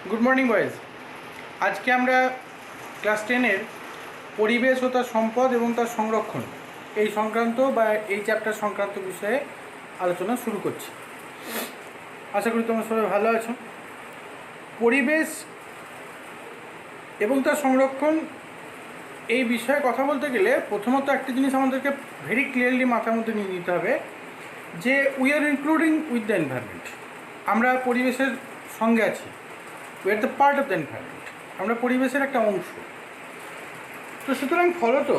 Good morning boys. আজকে আমরা class 10-এর পরিবেশ ও তার সম্পদ এবং তার সংরক্ষণ এই সংক্রান্ত বা এই চ্যাপ্টার সংক্রান্ত বিষয়ে আলোচনা শুরু করছি। আশা করি তোমরা সবাই ভালো আছো। পরিবেশ এবং তার সংরক্ষণ এই বিষয়ে কথা বলতে গেলে প্রথমত একটা জিনিস আমাদেরকে ভেরি ক্লিয়ারলি মাথার মধ্যে নিয়ে নিতে হবে যে we are including with the environment. আমরা পরিবেশের সঙ্গে আছি, we are the part of the environment, আমরা পরিবেশের একটা অংশ। তো সুতরাং ফলত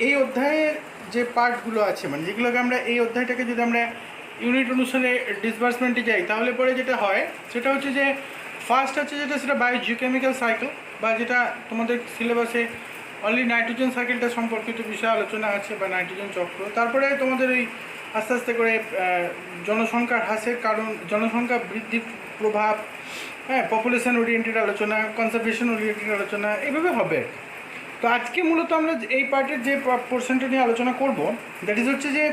এই অধ্যায়ের যে পার্টগুলো আছে, মানে যেগুলোকে আমরা এই অধ্যায়টাকে যদি আমরা ইউনিট অনুসারে ডিসবার্সমেন্টে যাই, তাহলে পরে যেটা হয় সেটা হচ্ছে যে ফার্স্ট আছে যেটা সেটা বায়োজিওকেমিক্যাল সাইকেল, বা যেটা তোমাদের সিলেবাসে অনলি নাইট্রোজেন সাইকেলটা সম্পর্কিত বিষয়ে আলোচনা আছে, বা নাইট্রোজেন চক্র। তারপরে তোমাদের ওই আস্তে আস্তে করে জনসংখ্যার হ্রাসের কারণ, জনসংখ্যা বৃদ্ধির প্রভাব, পপুলেশন ওরিয়েন্টেড আলোচনা, কনজারভেশন ওরিয়েন্টেড আলোচনা, এইভাবে হবে। তো আজকে মূলত আমরা এই পার্টের যে পোর্শনটা নিয়ে আলোচনা করব, দ্যাট ইজ হচ্ছে যে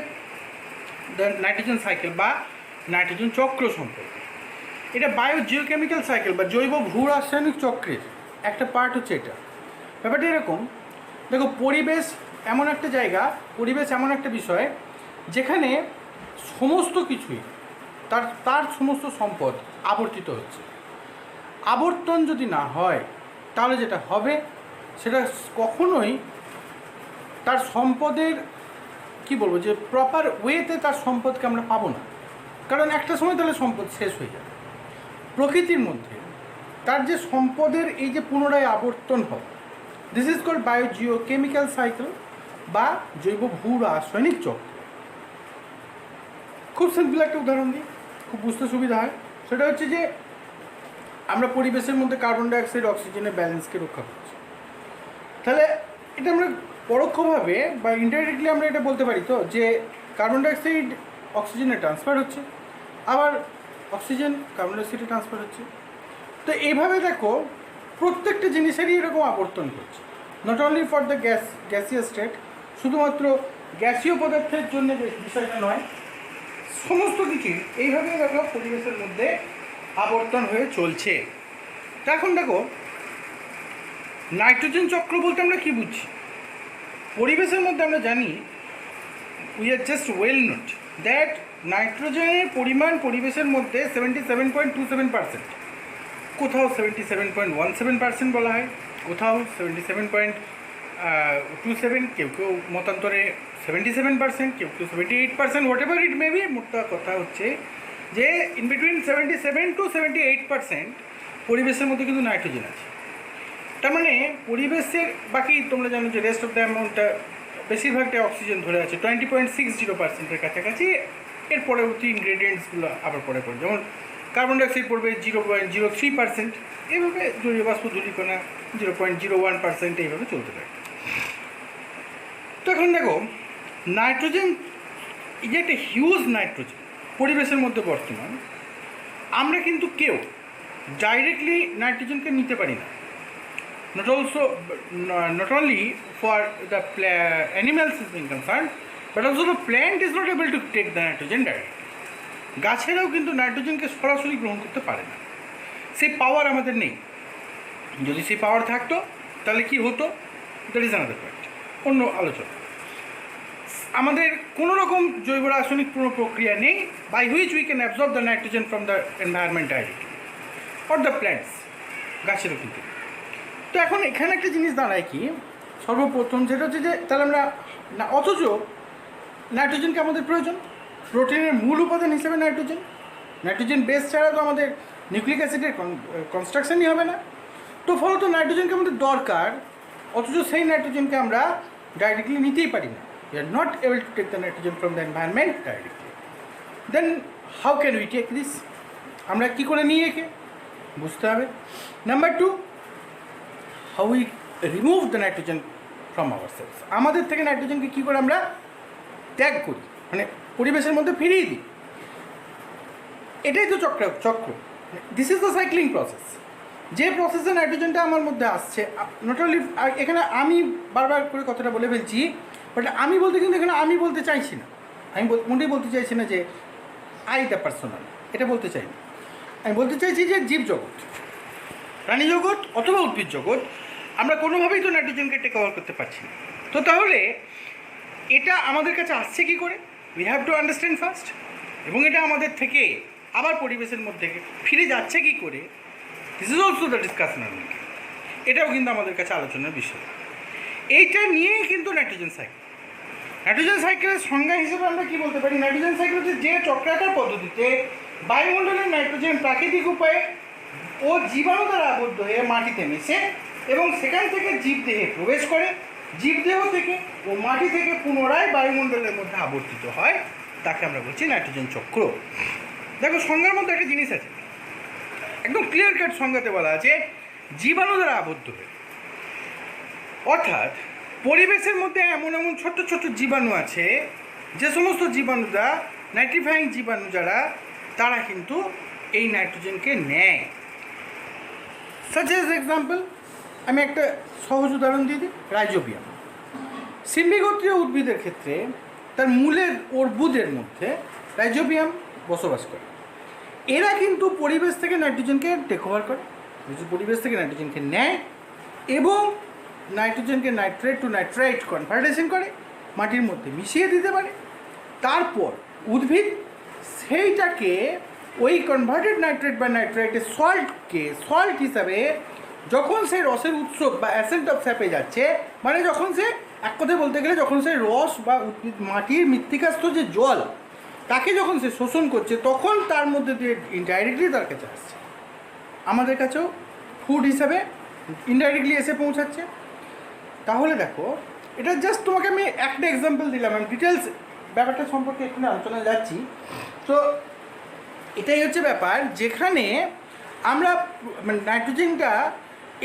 দ্য নাইট্রোজেন সাইকেল বা নাইট্রোজেন চক্র সম্পর্কে। এটা বায়োজিওকেমিক্যাল সাইকেল বা জৈব ভূ রাসায়নিক চক্রের একটা পার্ট হচ্ছে এটা। ব্যাপারটা এরকম, দেখো, পরিবেশ এমন একটা জায়গা, পরিবেশ এমন একটা বিষয় যেখানে সমস্ত কিছুই তার সমস্ত সম্পদ আবর্তিত হচ্ছে। আবর্তন যদি না হয় তাহলে যেটা হবে সেটা কখনোই তার সম্পদের বলবো যে প্রপার ওয়েতে তার সম্পদকে আমরা পাবো না, কারণ একটা সময় তাহলে সম্পদ শেষ হয়ে যাবে। প্রকৃতির মধ্যে তার যে সম্পদের এই যে পুনরায় আবর্তন হয়, দিস ইজ কল্ড বায়োজিওকেমিক্যাল সাইকেল বা জৈব ভূ রাসায়নিক চক্র। খুব সিম্পল একটা উদাহরণ দিই, খুব বুঝতে সুবিধা হয়। সেটা হচ্ছে যে আমরা পরিবেশের মধ্যে কার্বন ডাইঅক্সাইড অক্সিজেনের ব্যালেন্সকে রক্ষা করছি। তাহলে এটা আমরা পরোক্ষভাবে বা ইনডাইরেক্টলি আমরা এটা বলতে পারি তো যে কার্বন ডাইঅক্সাইড অক্সিজেনে ট্রান্সফার হচ্ছে, আবার অক্সিজেন কার্বন ডাইঅক্সাইডে ট্রান্সফার হচ্ছে। তো এইভাবে দেখো প্রত্যেকটা জিনিসেরই এরকম আবর্তন করছে, not only for the gaseous state, শুধুমাত্র গ্যাসীয় পদার্থের জন্য যে বিষয়টা নয়, সমস্ত কিছুই এইভাবেই দেখো পরিবেশের মধ্যে আবর্তন হয়ে চলছে। তো এখন দেখো নাইট্রোজেন চক্র বলতে আমরা কী বুঝছি? পরিবেশের মধ্যে আমরা জানি, we are just well note that নাইট্রোজেনের পরিমাণ পরিবেশের মধ্যে 77.27%, কোথাও 77.17% বলা হয়, কোথাও 77.27, কেউ কেউ মতান্তরে 77%, কেউ কেউ 78%, what ever it may be. মোটা কথা হচ্ছে যে ইন বিটুইন 77 to 78% পরিবেশের মধ্যে কিন্তু নাইট্রোজেন আছে। তার মানে পরিবেশের বাকি তোমরা জানো যে রেস্ট অফ দ্য অ্যামাউন্টটা বেশিরভাগটাই অক্সিজেন ধরে আছে 20.60%-এর কাছাকাছি। এর পরবর্তী ইনগ্রেডিয়েন্টসগুলো আবার পরে পড়ে, যেমন কার্বন ডাইঅক্সাইড পড়বে 0.03%, এইভাবে জলীয় বাষ্প ধূলিকণা 0.01%, এইভাবে চলতে থাকে। তো এখন দেখো নাইট্রোজেন, এই যে একটা হিউজ নাইট্রোজেন পরিবেশের মধ্যে বর্তমান, আমরা কিন্তু কেউ ডাইরেক্টলি নাইট্রোজেনকে নিতে পারি না। Not only for the animals is being concerned, but also the plant is not able to take the nitrogen directly. গাছেরাও কিন্তু নাইট্রোজেনকে সরাসরি গ্রহণ করতে পারে না, সেই পাওয়ার আমাদের নেই। যদি সেই পাওয়ার থাকতো তাহলে কি হতো, দ্যাট ইজ আনাদার পয়েন্ট, অন্য আলোচনা। আমাদের কোনো রকম জৈব রাসায়নিক কোনো প্রক্রিয়া নেই by which we can absorb the nitrogen from the environment directly, or the plants, গাছেরও কিন্তু। তো এখন এখানে একটা জিনিস দাঁড়ায় কি, সর্বপ্রথম যেটা হচ্ছে যে তাহলে আমরা অথচ নাইট্রোজেনকে আমাদের প্রয়োজন, প্রোটিনের মূল উপাদান হিসেবে নাইট্রোজেন বেস ছাড়া তো আমাদের নিউক্লিক অ্যাসিডের কনস্ট্রাকশনই হবে না। তো ফলত নাইট্রোজেনকে আমাদের দরকার, অথচ সেই নাইট্রোজেনকে আমরা ডাইরেক্টলি নিতেই পারি না। We are not able to take the nitrogen from the environment directly. Then how can we take this? আমরা কী করে নিয়ে একে বুঝতে হবে। Number 2, how we remove the nitrogen from ourselves, আমাদের থেকে নাইট্রোজেনকে কী করে আমরা ত্যাগ করি, মানে পরিবেশের মধ্যে ফিরিয়ে দিই। এটাই তো চক্র। This is the cycling process. যে প্রসেসে নাইট্রোজেনটা আমার মধ্যে আসছে, নট অনলি, এখানে আমি বারবার করে কথাটা বলে ফেলছি, বাট আমি বলতে কিন্তু এখানে আমি বলতে চাইছি না, আমি মোটেই বলতে চাইছি না যে আই দ্য পার্সোনাল, এটা বলতে চাই না। আমি বলতে চাইছি যে জীবজগৎ, প্রাণী জগৎ অথবা উদ্ভিদ জগৎ আমরা কোনোভাবেই তো নাইট্রোজেনকে টেক ওভার করতে পারছি না। তো তাহলে এটা আমাদের কাছে আসছে কী করে? We have to understand first. এবং এটা আমাদের থেকে আবার পরিবেশের মধ্যে ফিরে যাচ্ছে কী করে, this is also the discussion. এটাও কিন্তু আমাদের কাছে আলোচনার বিষয়। এইটা নিয়েই কিন্তু নাইট্রোজেন সাইকেল। নাইট্রোজেন সাইকেলের সংজ্ঞা হিসেবে আমরা কী বলতে পারি? নাইট্রোজেন সাইকেল হচ্ছে যে চক্রাকার পদ্ধতিতে বায়ুমণ্ডলের নাইট্রোজেন প্রাকৃতিক উপায়ে ও জীবাণু দ্বারা আবদ্ধ হয়ে মাটিতে মেশে এবং সেখান থেকে জীবদেহে প্রবেশ করে, জীবদেহ থেকে ও মাটি থেকে পুনরায় বায়ুমণ্ডলের মধ্যে আবর্তিত হয়, তাকে আমরা বলছি নাইট্রোজেন চক্র। দেখো সংজ্ঞার মধ্যে একটা জিনিস আছে, একদম ক্লিয়ার কাট সংজ্ঞাতে বলা আছে জীবাণু দ্বারা আবদ্ধ হয়ে। অর্থাৎ পরিবেশের মধ্যে এমন এমন ছোট্ট ছোট্ট জীবাণু আছে, যে সমস্ত জীবাণুরা নাইট্রিফাইং জীবাণু যারা, তারা কিন্তু এই নাইট্রোজেনকে নেয়। সাচ এজ এক্সাম্পল, আমি একটা সহজ উদাহরণ দিয়ে দিই, রাইজোবিয়াম। সিম্বিগোত্রীয় উদ্ভিদের ক্ষেত্রে তার মূলের অর্বুদের মধ্যে রাইজোবিয়াম বসবাস করে। এরা কিন্তু পরিবেশ থেকে নাইট্রোজেনকে টেক ওভার করে, পরিবেশ থেকে নাইট্রোজেনকে নেয় এবং নাইট্রোজেনকে নাইট্রেট টু নাইট্রাইট কনভার্টেশন করে, মাটির মধ্যে মিশিয়ে দিতে পারে। তারপর উদ্ভিদ সেইটাকে ওই কনভার্টেড নাইট্রেট বা নাইট্রাইটের সল্ট হিসাবে যখন সেই রসের উৎস বা অ্যাসেন্ট অফ স্যাপে যাচ্ছে, মানে যখন সে এক কথায় বলতে গেলে যখন সেই রস বা উদ্ভিদ মাটির মৃত্তিকাস্থ যে জল, তাকে যখন সে শোষণ করছে, তখন তার মধ্যে দিয়ে ইনডাইরেক্টলি তার কাছে আসছে, আমাদের কাছেও ফুড হিসাবে ইনডাইরেক্টলি এসে পৌঁছাচ্ছে। তাহলে দেখো, এটা জাস্ট তোমাকে আমি একটা এক্সাম্পল দিলাম, আমি ডিটেলস ব্যাপারটা সম্পর্কে এখানে আলোচনায় যাচ্ছি। তো এটাই হচ্ছে ব্যাপার, যেখানে আমরা মানে নাইট্রোজেনটা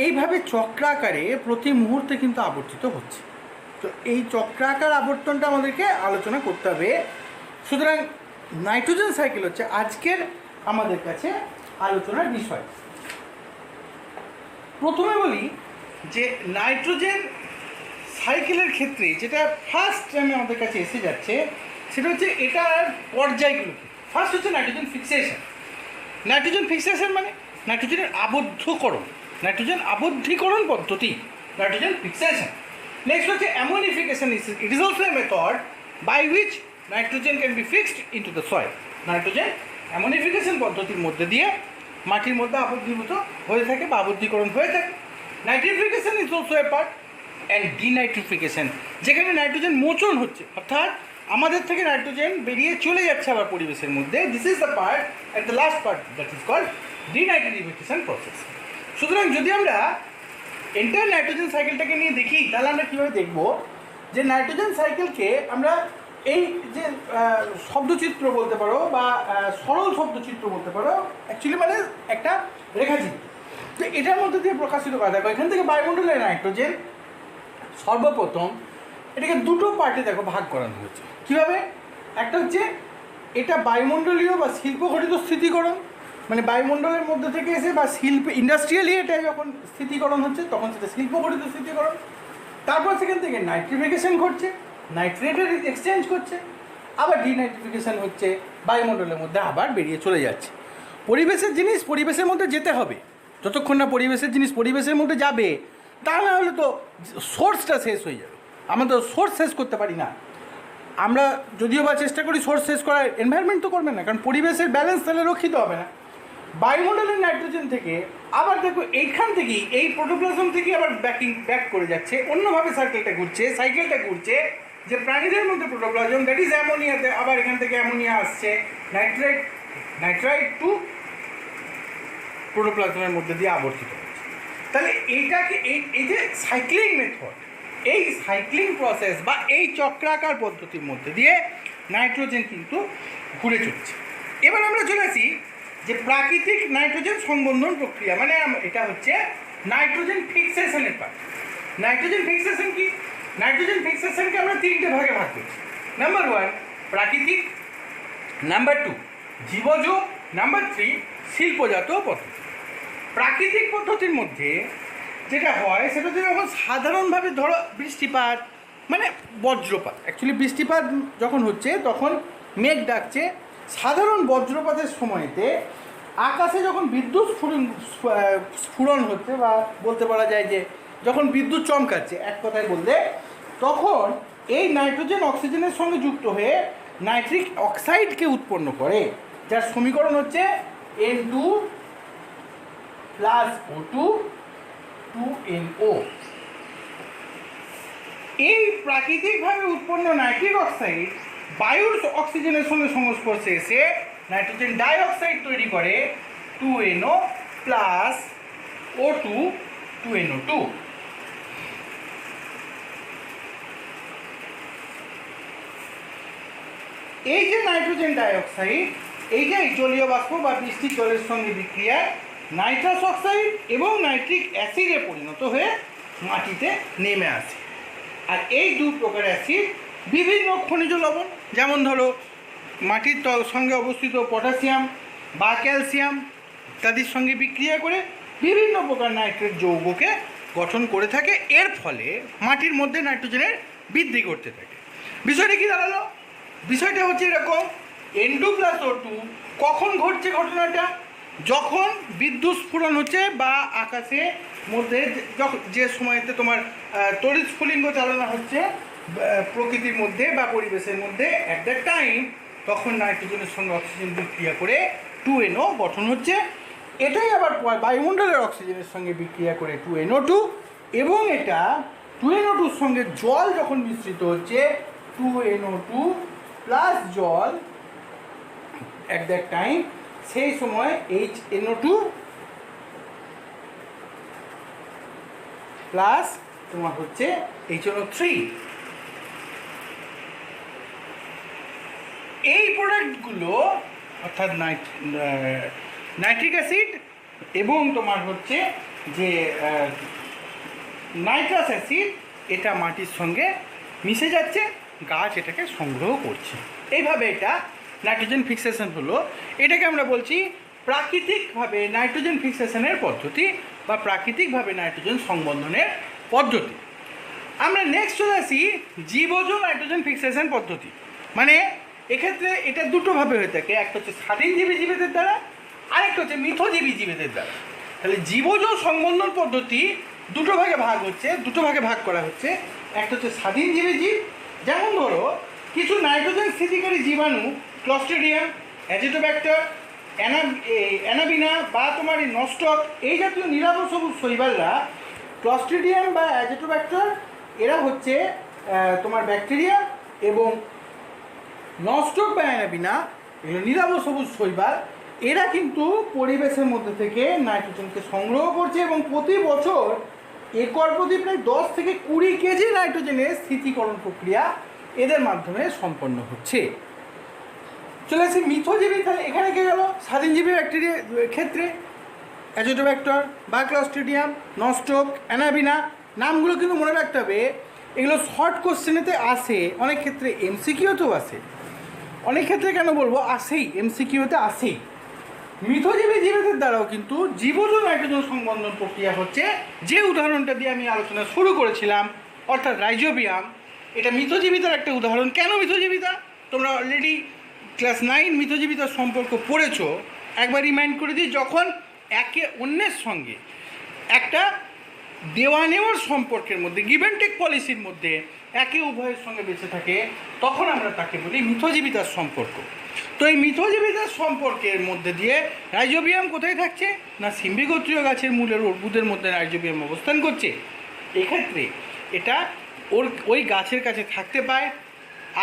এইভাবে চক্রাকারে প্রতি মুহূর্তে কিন্তু আবর্তিত হচ্ছে। তো এই চক্রাকার আবর্তনটা আমাদেরকে আলোচনা করতে হবে। সুতরাং নাইট্রোজেন সাইকেল হচ্ছে আজকের আমাদের কাছে আলোচনার বিষয়। প্রথমে বলি যে নাইট্রোজেন সাইকেলের ক্ষেত্রে যেটা ফার্স্ট টাইমে আমাদের কাছে এসে যাচ্ছে, সেটা হচ্ছে এটার পর্যায়গুলো। ফার্স্ট হচ্ছে নাইট্রোজেন ফিক্সেশন। নাইট্রোজেন ফিক্সেশন মানে নাইট্রোজেনের আবদ্ধকরণ, নাইট্রোজেন আবদ্ধীকরণ পদ্ধতি, নাইট্রোজেন ফিক্সেশন। নেক্সট হচ্ছে ammonification. It is also a method by which nitrogen can be fixed into the soil. Nitrogen ammonification পদ্ধতির মধ্যে দিয়ে মাটির মধ্যে আবদ্ধীভূত হয়ে থাকে বা আবদ্ধীকরণ হয়ে থাকে। Nitrification is also A part, and denitrification, যেখানে নাইট্রোজেন মোচন হচ্ছে, অর্থাৎ আমাদের থেকে নাইট্রোজেন বেরিয়ে চলে যাচ্ছে আবার পরিবেশের মধ্যে। This is the part at the last part, that is called denitrification process. সুতরাং যদি আমরা এন্টায়ার নাইট্রোজেন সাইকেলটাকে নিয়ে দেখি, তাহলে আমরা কীভাবে দেখব যে নাইট্রোজেন সাইকেলকে আমরা এই যে শব্দচিত্র বলতে পারো বা সরল শব্দচিত্র বলতে পারো, অ্যাকচুয়ালি মানে একটা রেখাচিত্র। তো এটার মধ্যে দিয়ে প্রকাশিত করা দেখো, এখান থেকে বায়ুমণ্ডলের নাইট্রোজেন সর্বপ্রথম এটাকে দুটো পার্টে দেখো ভাগ করানো হয়েছে। কীভাবে? একটা হচ্ছে এটা বায়ুমণ্ডলীয় বা শিল্পঘটিত স্থিতিকরণ, মানে বায়ুমণ্ডলের মধ্যে থেকে এসে বা শিল্প ইন্ডাস্ট্রিয়ালি এটা যখন স্থিতিকরণ হচ্ছে তখন সেটা শিল্পঘটিত স্থিতিকরণ। তারপর সেখান থেকে নাইট্রিফিকেশন ঘটছে, নাইট্রেটের এক্সচেঞ্জ করছে, আবার ডিনাইট্রিফিকেশন হচ্ছে, বায়ুমণ্ডলের মধ্যে আবার বেরিয়ে চলে যাচ্ছে। পরিবেশের জিনিস পরিবেশের মধ্যে যেতে হবে, যতক্ষণ না পরিবেশের জিনিস পরিবেশের মধ্যে যাবে, তা না হলে তো সোর্সটা শেষ হয়ে যাবে। আমরা তো সোর্স শেষ করতে পারি না। আমরা যদিও বা চেষ্টা করি সোর্স শেষ করার, এনভায়রনমেন্ট তো করবে না, কারণ পরিবেশের ব্যালেন্স তাহলে রক্ষিত হবে না। বায়ুমণ্ডলের নাইট্রোজেন থেকে আবার দেখো এইখান থেকেই এই প্রোটোপ্লাজম থেকে আবার ব্যাক করে যাচ্ছে, অন্যভাবে সাইকেলটা ঘুরছে যে প্রাণীদের মধ্যে প্রোটোপ্লাজম, দ্যাট ইজ অ্যামোনিয়াতে, আবার এখান থেকে অ্যামোনিয়া আসছে, নাইট্রাইট টু প্রোটোপ্লাজমের মধ্যে দিয়ে আবর্তিত হচ্ছে। তাহলে এইটাকে এই যে সাইক্লিং মেথড, এই সাইক্লিং প্রসেস বা এই চক্রাকার পদ্ধতির মধ্যে দিয়ে নাইট্রোজেন কিন্তু ঘুরে চলছে। এবার আমরা চলে আসি যে প্রাকৃতিক নাইট্রোজেন সংবন্ধন প্রক্রিয়া, মানে এটা হচ্ছে নাইট্রোজেন ফিক্সেশনের পার্ট। নাইট্রোজেন ফিক্সেশন কি? নাইট্রোজেন ফিক্সেশনকে আমরা তিনটে ভাগে ভাগ করছি। নাম্বার 1 প্রাকৃতিক, নাম্বার 2 জীবজ, নাম্বার 3 শিল্পজাত পদ্ধতি। প্রাকৃতিক পদ্ধতির মধ্যে যেটা হয় সেটা হচ্ছে যখন সাধারণভাবে ধরো বৃষ্টিপাত, মানে বজ্রপাত, অ্যাকচুয়ালি বৃষ্টিপাত যখন হচ্ছে তখন মেঘ ডাকছে, সাধারণ বজ্রপাতের সময়তে আকাশে যখন বিদ্যুৎ স্ফুরণ হচ্ছে, বা বলতে পারা যায় যে যখন বিদ্যুৎ চমকাচ্ছে এক কথায় বলতে, তখন এই নাইট্রোজেন অক্সিজেনের সঙ্গে যুক্ত হয়ে নাইট্রিক অক্সাইডকে উৎপন্ন করে, যার সমীকরণ হচ্ছে N2 প্লাস O2 2NO। এই প্রাকৃতিকভাবে উৎপন্ন নাইট্রিক অক্সাইড বায়ুর অক্সিজেনের সঙ্গে সংস্পর্শে এসে নাইট্রোজেন ডাইঅক্সাইড তৈরি করে 2NO প্লাস O2 2NO2। এই যে নাইট্রোজেন ডাইঅক্সাইড, এই যে জলীয় বাষ্প বা বৃষ্টির জলের সঙ্গে বিক্রিয়ায় নাইট্রাস অক্সাইড এবং নাইট্রিক অ্যাসিডে পরিণত হয়ে মাটিতে নেমে আসে। আর এই দু প্রকার অ্যাসিড বিভিন্ন খনিজ লবণ, যেমন ধরো মাটির সঙ্গে অবস্থিত পটাশিয়াম বা ক্যালসিয়াম ইত্যাদির সঙ্গে বিক্রিয়া করে বিভিন্ন প্রকার নাইট্রেট যৌগকে গঠন করে থাকে। এর ফলে মাটির মধ্যে নাইট্রোজেনের বৃদ্ধি করতে থাকে। বিষয়টা কি দাঁড়ালো? বিষয়টা হচ্ছে এরকম, N2 প্লাস O2 কখন ঘটছে ঘটনাটা? যখন বিদ্যুৎ স্ফুরণ হচ্ছে বা আকাশে মধ্যে যে সময়তে তোমার তড়িৎ স্ফুলিঙ্গ চালনা হচ্ছে প্রকৃতির মধ্যে বা পরিবেশের মধ্যে অ্যাট দ্যাট টাইম, তখন নাইট্রোজেনের সঙ্গে অক্সিজেন বিক্রিয়া করে 2NO গঠন হচ্ছে। এটাই আবার বায়ুমণ্ডলের অক্সিজেনের সঙ্গে বিক্রিয়া করে 2NO2, এবং এটা 2NO2-র সঙ্গে জল যখন মিশ্রিত হচ্ছে 2NO2 প্লাস জল অ্যাট দ্যাট টাইম, সেই সময় HNO2 প্লাস তোমার হচ্ছে HNO3। এই প্রোডাক্টগুলো অর্থাৎ নাইট্রিক অ্যাসিড এবং তোমার হচ্ছে যে নাইট্রাস অ্যাসিড, এটা মাটির সঙ্গে মিশে যাচ্ছে, গাছ এটাকে সংগ্রহ করছে। এইভাবে এটা নাইট্রোজেন ফিক্সেশন হলো। এটাকে আমরা বলছি প্রাকৃতিকভাবে নাইট্রোজেন ফিক্সেশনের পদ্ধতি বা প্রাকৃতিকভাবে নাইট্রোজেন সংবন্ধনের পদ্ধতি। আমরা নেক্সট চলে আসি জীবজ নাইট্রোজেন ফিক্সেশন পদ্ধতি। মানে এক্ষেত্রে এটা দুটোভাবে হয়ে থাকে, একটা হচ্ছে স্বাধীনজীবী জীবেদের দ্বারা, আরেকটা হচ্ছে মিথজীবী জীবেদের দ্বারা। তাহলে জীবজ সংবন্ধন পদ্ধতি দুটো ভাগে ভাগ করা হচ্ছে। একটা হচ্ছে স্বাধীনজীবী জীব, যেমন ধরো কিছু নাইট্রোজেন স্থিতিকারী জীবাণু, ক্লস্ট্রিডিয়াম, অ্যাজিটোব্যাক্টার, অ্যানাবিনা বা তোমার এই নস্টক, এই জাতীয় নিরাপদ সবুজ শৈবালরা, ক্লস্ট্রিডিয়াম বা অ্যাজিটোব্যাক্টার এরা হচ্ছে তোমার ব্যাকটেরিয়া, এবং নস্টক বা অ্যানাবিনা এগুলো নিরাপদ সবুজ শৈবাল, এরা কিন্তু পরিবেশের মধ্যে থেকে নাইট্রোজেনকে সংগ্রহ করছে, এবং প্রতি বছর একর প্রতি প্রায় 10 থেকে 20 কেজি নাইট্রোজেনের স্থিতিকরণ প্রক্রিয়া এদের মাধ্যমে সম্পন্ন হচ্ছে। চলে আসি মিথজীবী। তাহলে এখানে কে গেল? স্বাধীনজীবী ব্যাকটেরিয়া ক্ষেত্রে অ্যাজিটোব্যাক্টর বা ক্লস্ট্রিডিয়াম, নস্টক, অ্যানাবিনা, নামগুলো কিন্তু মনে রাখতে হবে। এগুলো শর্ট কোশ্চেনেতে আসে, অনেক ক্ষেত্রে এমসিকিউতেও আসে, অনেক ক্ষেত্রে কেন বলবো আসেই, এমসিকিউতে আসেই। মিথজীবী জীবেদের দ্বারাও কিন্তু জীবজ নাইট্রোজেন সংবন্ধন প্রক্রিয়া হচ্ছে। যে উদাহরণটা দিয়ে আমি আলোচনা শুরু করেছিলাম, অর্থাৎ রাইজোবিয়াম, এটা মিথজীবিতার একটা উদাহরণ। কেন মিথজীবিতা? তোমরা অলরেডি ক্লাস 9 মিথজীবিতার সম্পর্ক পড়েছো। একবার রিমাইন্ড করে দিই, যখন একে অন্যের সঙ্গে একটা দেওয়া নেওয়ার সম্পর্কের মধ্যে, গিভ অ্যান্ড টেক পলিসির মধ্যে একে উভয়ের সঙ্গে বেঁচে থাকে, তখন আমরা তাকে বলি মিথজীবিতার সম্পর্ক। তো এই মিথজীবিতার সম্পর্কের মধ্যে দিয়ে রাইজোবিয়াম কোথায় থাকছে না, সিম্বিগোত্রীয় গাছের মূলের অর্বুদের মধ্যে রাইজোবিয়াম অবস্থান করছে। এক্ষেত্রে এটা ওই গাছের কাছে থাকতে পায়,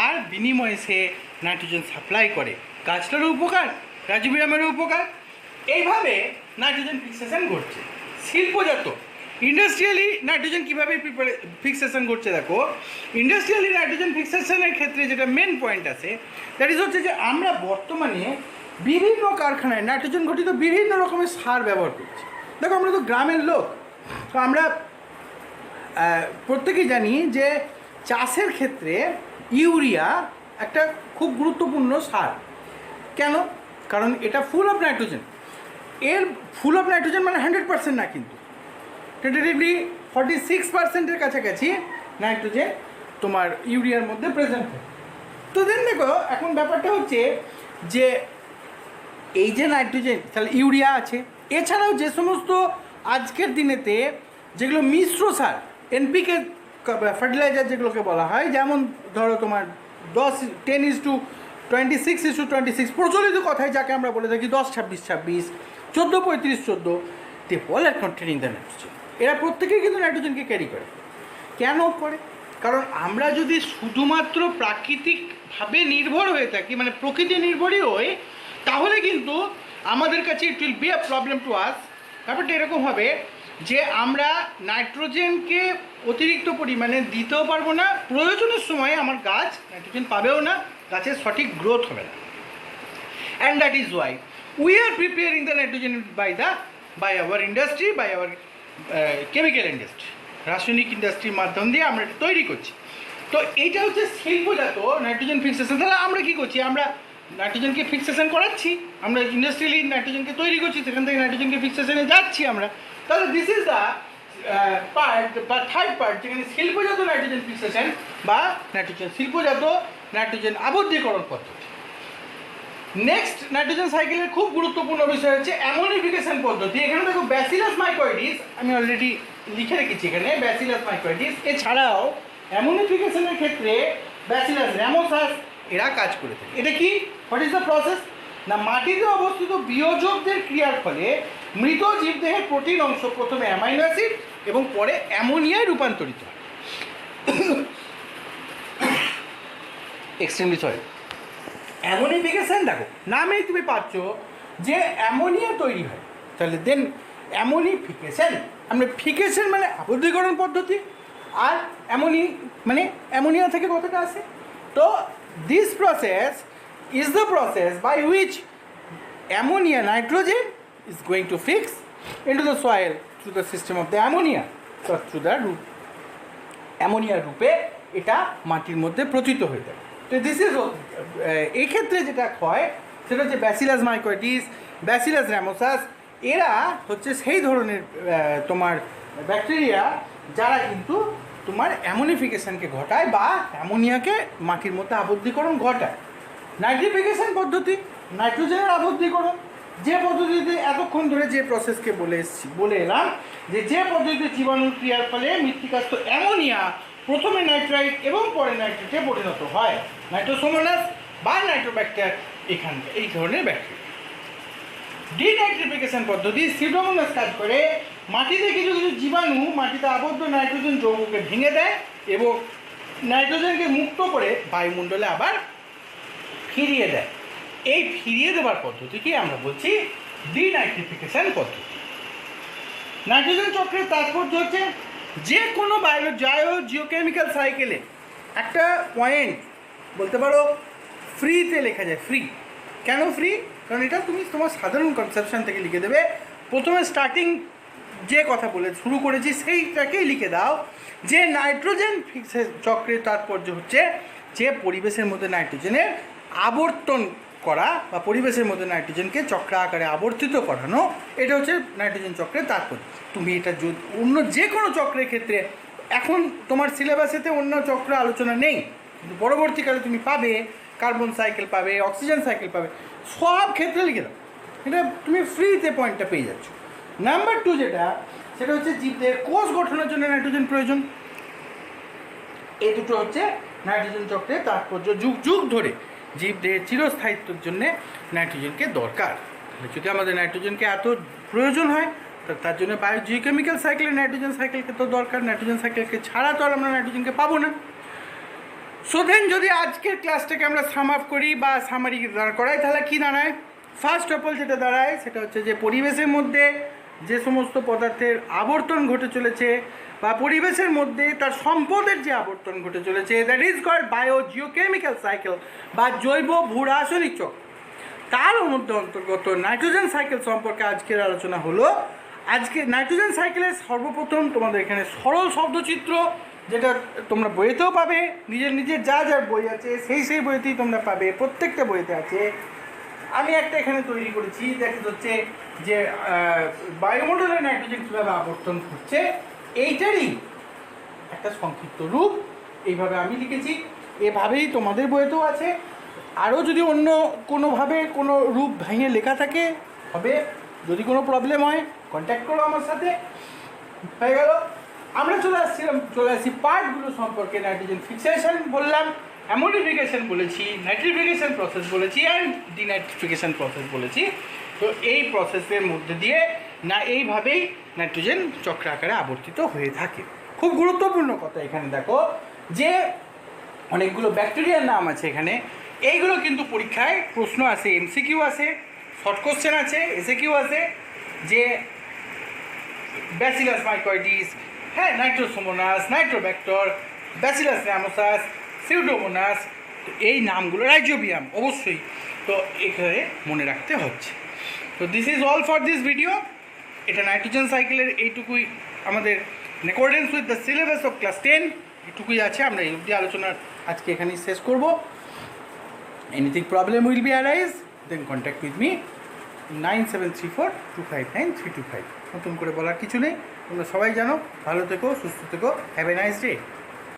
আর বিনিময়ে সে নাইট্রোজেন সাপ্লাই করে। গাছটারও উপকার, রাইজোবিয়ামেরও উপকার। এইভাবে নাইট্রোজেন ফিক্সেশন ঘটছে। শিল্পজাত ইন্ডাস্ট্রিয়ালি নাইট্রোজেন কীভাবে ফিক্সেশন ঘটছে দেখো। ইন্ডাস্ট্রিয়ালি নাইট্রোজেন ফিক্সেশনের ক্ষেত্রে যেটা মেন পয়েন্ট আছে, দ্যাট ইজ হচ্ছে যে আমরা বর্তমানে বিভিন্ন কারখানায় নাইট্রোজেন ঘটিত বিভিন্ন রকমের সার ব্যবহার করছি। দেখো আমরা তো গ্রামের লোক, তো আমরা প্রত্যেকেই জানি যে চাষের ক্ষেত্রে ইউরিয়া একটা খুব গুরুত্বপূর্ণ সার। কেন? কারণ এটা ফুল অফ নাইট্রোজেন। এর ফুল অফ নাইট্রোজেন মানে 100% না, কিন্তু টেন্টেটিভলি 46%-এর কাছাকাছি নাইট্রোজেন তোমার ইউরিয়ার মধ্যে প্রেজেন্ট হয়। তো দেন দেখো, এখন ব্যাপারটা হচ্ছে যে এই যে নাইট্রোজেন, তাহলে ইউরিয়া আছে। এছাড়াও যে সমস্ত আজকের দিনেতে যেগুলো মিশ্র সার, এনপিকে ফার্টিলাইজার যেগুলোকে বলা হয়, যেমন ধরো তোমার 10:26:26 প্রচলিত কথায় যাকে আমরা বলে থাকি 10-26-26, 14-35-14, they all are containing the nitrogen. এরা প্রত্যেকেই কিন্তু নাইট্রোজেনকে ক্যারি করে। কেন করে? কারণ আমরা যদি শুধুমাত্র প্রাকৃতিকভাবে নির্ভর হয়ে থাকি, মানে প্রকৃতি নির্ভরই হই, তাহলে কিন্তু আমাদের কাছে it will be a problem to us. ব্যাপারটা এরকম হবে যে আমরা নাইট্রোজেনকে অতিরিক্ত পরিমাণে দিতেও পারবো না, প্রয়োজনের সময় আমার গাছ নাইট্রোজেন পাবেও না, গাছের সঠিক গ্রোথ হবে না। And that is why we are preparing the nitrogen by our industry, by our chemical industry, রাসায়নিক ইন্ডাস্ট্রির মাধ্যম দিয়ে আমরা এটা তৈরি করছি। তো এইটা হচ্ছে শিল্পজাত নাইট্রোজেন ফিক্সেশন। তাহলে আমরা কী করছি? আমরা নাইট্রোজেনকে ফিক্সেশন করাচ্ছি, আমরা ইন্ডাস্ট্রিয়ালি নাইট্রোজেনকে তৈরি করছি, সেখান থেকে নাইট্রোজেনকে ফিক্সেশনে যাচ্ছি আমরা। তাহলে দিস ইজ দ্য পার্ট বা থার্ড পার্ট, যেখানে শিল্পজাত নাইট্রোজেন ফিক্সেশন বা শিল্পজাত নাইট্রোজেন আবদ্ধীকরণ পদ্ধতি। নেক্সট নাইট্রোজেন সাইকেলের খুব গুরুত্বপূর্ণ বিষয় হচ্ছে অ্যামোনিফিকেশন পদ্ধতি। এখানে দেখো ব্যাসিলাস মাইকোয়েডিস আমি অলরেডি লিখে রেখেছি এখানে, ব্যাসিলাস মাইকোয়েডিস। এছাড়াও অ্যামোনিফিকেশনের ক্ষেত্রে ব্যাসিলাস র্যামোসাস এরা কাজ করে থাকে। এটা কি? What is the process? না, মাটিতে অবস্থিত বিয়োজকদের ক্রিয়ার ফলে মৃত জীবদেহের প্রোটিন অংশ প্রথমে অ্যামাইনো অ্যাসিড এবং পরে অ্যামোনিয়ায় রূপান্তরিত হয়। Extremely sorry. অ্যামোনিফিকেশন দেখো নামেই তুমি পাচ্ছ যে অ্যামোনিয়া তৈরি হয়। তাহলে দেন অ্যামোনিফিকেশন, আমরা ফিকেশন মানে আবদ্ধীকরণ পদ্ধতি, আর মানে অ্যামোনিয়া থেকে কতটা আসে। তো this process is the process by which ammonia nitrogen is going to fix into the soil through the system of the ammonia, so through the root ammonia রূপে এটা মাটির মধ্যে প্রচিত হয়ে যায়। তো দিস ইজ এই ক্ষেত্রে যেটা হয় সেটা হচ্ছে ব্যাসিলাস মাইকোয়েডিস, ব্যাসিলাস র্যামোসাস, এরা হচ্ছে সেই ধরনের তোমার ব্যাকটেরিয়া যারা কিন্তু তোমার অ্যামোনিফিকেশনকে ঘটায় বা অ্যামোনিয়াকে মাটির মধ্যে আবদ্ধীকরণ ঘটায়। নাইট্রিফিকেশন পদ্ধতি, নাইট্রোজেনের আবদ্ধীকরণ, যে পদ্ধতিতে এতক্ষণ ধরে যে প্রসেসকে বলে এলাম যে পদ্ধতিতে জীবাণুর ক্রিয়ার ফলে মৃত্তিকাস্থ অ্যামোনিয়া প্রথমে নাইট্রাইট এবং পরে নাইট্রেটে পরিণত হয়, নাইট্রোসোমোনাস বা নাইট্রোব্যাক্টার, এই ধরনের ব্যাকটেরিয়া। ডিনাইট্রিফিকেশন পদ্ধতি সিউডোমোনাস কাজ করে, মাটিতে কিছু কিছু জীবাণু মাটিতে আবদ্ধ নাইট্রোজেন যৌগকে ভেঙে দেয় এবং নাইট্রোজেনকে মুক্ত করে বায়ুমণ্ডলে আবার ফিরিয়ে দেয়। এই ফিরিয়ে দেওয়ার পদ্ধতিকে আমরা বলছি ডিনাইট্রিফিকেশন পদ্ধতি। নাইট্রোজেন চক্রের তাৎপর্য হচ্ছে যে কোনো জিওকেমিক্যাল সাইকেলে একটা পয়েন্ট বলতে পারো ফ্রিতে লেখা যায়। ফ্রি কেন ফ্রি? কারণ এটা তুমি তোমার সাধারণ কনসেপশন থেকে লিখে দেবে। প্রথমে স্টার্টিং যে কথা বলে শুরু করেছি সেইটাকেই লিখে দাও যে নাইট্রোজেন ফিক্সের চক্রের তাৎপর্য হচ্ছে যে পরিবেশের মধ্যে নাইট্রোজেনের আবর্তন করা বা পরিবেশের মধ্যে নাইট্রোজেনকে চক্র আকারে আবর্তিত করানো, এটা হচ্ছে নাইট্রোজেন চক্রের তাৎপর্য। তুমি এটা অন্য যে কোনো চক্রের ক্ষেত্রে, এখন তোমার সিলেবাসেতে অন্য চক্র আলোচনা নেই, কিন্তু পরবর্তীকালে তুমি পাবে কার্বন সাইকেল পাবে, অক্সিজেন সাইকেল পাবে, সব ক্ষেত্রে লিখে দাও, এটা তুমি ফ্রিতে পয়েন্টটা পেয়ে যাচ্ছ। নাম্বার 2 যেটা, সেটা হচ্ছে জীবদের কোষ গঠনের জন্য নাইট্রোজেন প্রয়োজন। এই দুটো হচ্ছে নাইট্রোজেন চক্রের তাৎপর্য। যুগ যুগ ধরে জীবদেহের চিরস্থায়িত্বের জন্যে নাইট্রোজেনকে দরকার। যদি আমাদের নাইট্রোজেনকে এত প্রয়োজন হয় তার জন্য জিওকেমিক্যাল সাইকেলে নাইট্রোজেন সাইকেলকে তো দরকার। নাইট্রোজেন সাইকেলকে ছাড়া তো আর আমরা নাইট্রোজেনকে পাবো না। সো দেন যদি আজকের ক্লাসটাকে আমরা সাম আপ করি বা সামারি দাঁড় করাই, তাহলে কী দাঁড়ায়? ফার্স্ট অফ অল যেটা দাঁড়ায় সেটা হচ্ছে যে পরিবেশের মধ্যে যে সমস্ত পদার্থের আবর্তন ঘটে চলেছে বা পরিবেশের মধ্যে তার সম্পদের যে আবর্তন ঘটে চলেছে, that is called geochemical cycle বা জৈব ভূরাসায়নিক চক্র। তার মধ্যে অন্তর্গত নাইট্রোজেন সাইকেল সম্পর্কে আজকের আলোচনা হলো। আজকে নাইট্রোজেন সাইকেলের সর্বপ্রথম তোমাদের এখানে সরল শব্দচিত্র, যেটা তোমরা বইতেও পাবে, নিজের যার বই আছে সেই বইতেই তোমরা পাবে, প্রত্যেকটা বইতে আছে। আমি একটা এখানে তৈরি করেছি, দেখা যাচ্ছে যে বায়ুমণ্ডলে নাইট্রোজেন কীভাবে আবর্তন করছে, এইটারই একটা সংক্ষিপ্ত রূপ এইভাবে আমি লিখেছি। এভাবেই তোমাদের বইতেও আছে। আরও যদি অন্য কোনোভাবে কোনো রূপ ভেঙে লেখা থাকে হবে, যদি কোনো প্রবলেম হয় কন্ট্যাক্ট করো আমার সাথে। হয়ে গেল। আমরা চলে আসছি পার্টগুলো সম্পর্কে। নাইট্রোজেন ফিক্সেশন বললাম, অ্যামোডিফিকেশন বলেছি, নাইট্রিফিকেশন প্রসেস বলেছি, অ্যান্ড ডিনাইট্রিফিকেশন প্রসেস বলেছি। তো এই প্রসেসের মধ্যে দিয়ে না এইভাবেই নাইট্রোজেন চক্র আকারে আবর্তিত হয়ে থাকে। খুব গুরুত্বপূর্ণ কথা এখানে দেখো যে অনেকগুলো ব্যাকটেরিয়ার নাম আছে এখানে, এইগুলো কিন্তু পরীক্ষায় প্রশ্ন আছে, এমসিকিউ আছে, শর্ট কোশ্চেন আছে, এসএকিউ আছে, যে ব্যাসিলাস মাইকয়েডিস, হ্যাঁ, নাইট্রোসোমোনাস, নাইট্রোব্যাক্টর, ব্যাসিলাস র্যামোসাস, সিউডোমোনাস, তো এই নামগুলো, রাইজোবিয়াম অবশ্যই, তো এখানে মনে রাখতে হচ্ছে। তো this is all for this video. এটা নাইট্রোজেন সাইকেলের এইটুকুই আমাদের accordance with the syllabus of class 10 এটুকুই আছে। আমরা এই অবধি আলোচনা আজকে এখানেই শেষ করব। Anything problem will be arise, then contact with me 9734259325। নতুন করে বলার কিছু নেই, তোমরা সবাই জানো। ভালো থেকো, সুস্থ থেকো, হ্যাভ এ নাইস ডে।